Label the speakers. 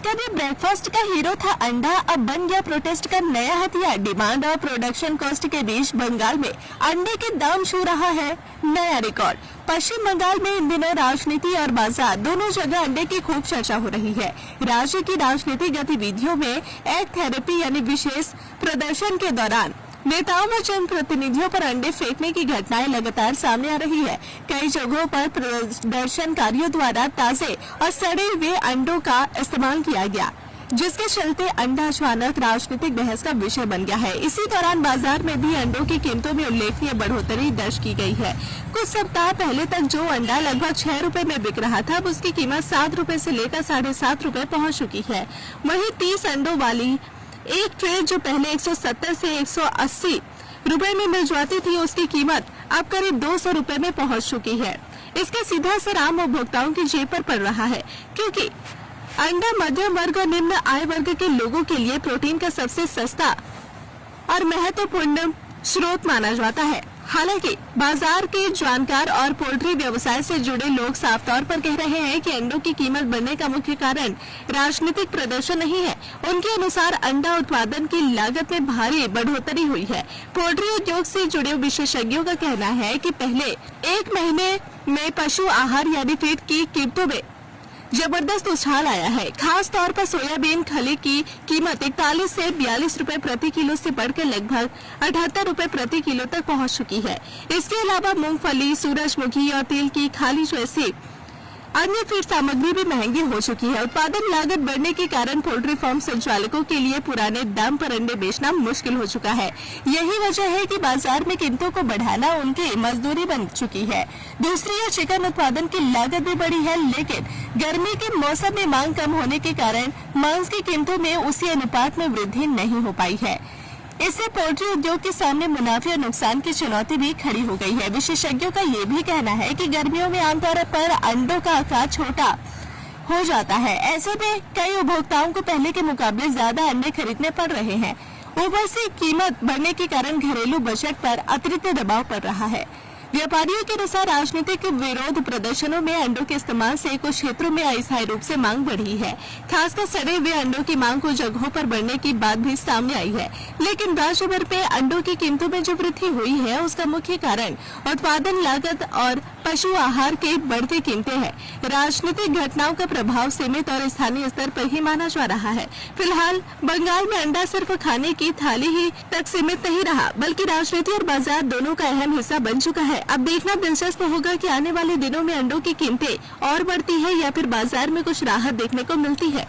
Speaker 1: कभी ब्रेकफास्ट का हीरो था अंडा, अब बन गया प्रोटेस्ट का नया हथियार। डिमांड और प्रोडक्शन कॉस्ट के बीच बंगाल में अंडे के दाम छू रहा है नया रिकॉर्ड। पश्चिम बंगाल में इन दिनों राजनीति और बाजार दोनों जगह अंडे की खूब चर्चा हो रही है। राज्य की राजनीतिक गतिविधियों में एग थेरेपी यानी विशेष प्रदर्शन के दौरान नेताओं व जनप्रतिनिधियों पर अंडे फेंकने की घटनाएं लगातार सामने आ रही है। कई जगहों पर प्रदर्शनकारियों द्वारा ताजे और सड़े हुए अंडों का इस्तेमाल किया गया, जिसके चलते अंडा अचानक राजनीतिक बहस का विषय बन गया है। इसी दौरान बाजार में भी अंडों की कीमतों में उल्लेखनीय बढ़ोतरी दर्ज की गई है। कुछ सप्ताह पहले तक जो अंडा लगभग 6 रुपए में बिक रहा था, अब उसकी कीमत 7 रुपए से लेकर 7.5 रुपए पहुंच चुकी है। वहीं 30 अंडों वाली एक ट्रे जो पहले 170 से 180 रुपए में मिल जाती थी, उसकी कीमत अब करीब 200 रुपए में पहुंच चुकी है। इसका सीधा असर आम उपभोक्ताओं की जेब पर पड़ रहा है, क्योंकि अंडा मध्यम वर्ग और निम्न आय वर्ग के लोगों के लिए प्रोटीन का सबसे सस्ता और महत्वपूर्ण स्रोत माना जाता है। हालांकि बाजार के जानकार और पोल्ट्री व्यवसाय से जुड़े लोग साफ तौर पर कह रहे हैं कि अंडों की कीमत बढ़ने का मुख्य कारण राजनीतिक प्रदर्शन नहीं है। उनके अनुसार अंडा उत्पादन की लागत में भारी बढ़ोतरी हुई है। पोल्ट्री उद्योग से जुड़े विशेषज्ञों का कहना है कि पहले एक महीने में पशु आहार यानी फीड की कीमतों में जबरदस्त उछाल आया है। खास तौर पर सोयाबीन खली की कीमत 41 से 42 रुपए प्रति किलो से बढ़कर लगभग 78 रुपए प्रति किलो तक पहुंच चुकी है। इसके अलावा मूंगफली, सूरजमुखी और तिल की खाली जैसी अन्य फीड सामग्री भी महंगी हो चुकी है। उत्पादन लागत बढ़ने के कारण पोल्ट्री फार्म संचालकों के लिए पुराने दाम पर अंडे बेचना मुश्किल हो चुका है। यही वजह है कि बाजार में कीमतों को बढ़ाना उनकी मजदूरी बन चुकी है। दूसरी ओर चिकन उत्पादन की लागत भी बढ़ी है, लेकिन गर्मी के मौसम में मांग कम होने के कारण मांस की कीमतों में उसी अनुपात में वृद्धि नहीं हो पाई है। इससे पोल्ट्री उद्योग के सामने मुनाफे और नुकसान की चुनौती भी खड़ी हो गई है। विशेषज्ञों का ये भी कहना है कि गर्मियों में आमतौर पर अंडों का आकार छोटा हो जाता है। ऐसे में कई उपभोक्ताओं को पहले के मुकाबले ज्यादा अंडे खरीदने पड़ रहे हैं। ऊपर से कीमत बढ़ने के कारण घरेलू बजट पर अतिरिक्त दबाव पड़ रहा है। व्यापारियों के अनुसार राजनीतिक विरोध प्रदर्शनों में अंडों के इस्तेमाल से कुछ क्षेत्रों में अस्थायी रूप से मांग बढ़ी है। खासकर सड़े हुए अंडों की मांग कुछ जगहों पर बढ़ने की बात भी सामने आई है। लेकिन राज्य भर में अंडों की कीमतों में जो वृद्धि हुई है, उसका मुख्य कारण उत्पादन लागत और पशु आहार की बढ़ती कीमतें हैं। राजनीतिक घटनाओं का प्रभाव सीमित और स्थानीय स्तर पर ही माना जा रहा है। फिलहाल बंगाल में अंडा सिर्फ खाने की थाली ही तक सीमित नहीं रहा, बल्कि राजनीति और बाजार दोनों का अहम हिस्सा बन चुका है। अब देखना दिलचस्प होगा कि आने वाले दिनों में अंडों की कीमतें और बढ़ती है या फिर बाजार में कुछ राहत देखने को मिलती है।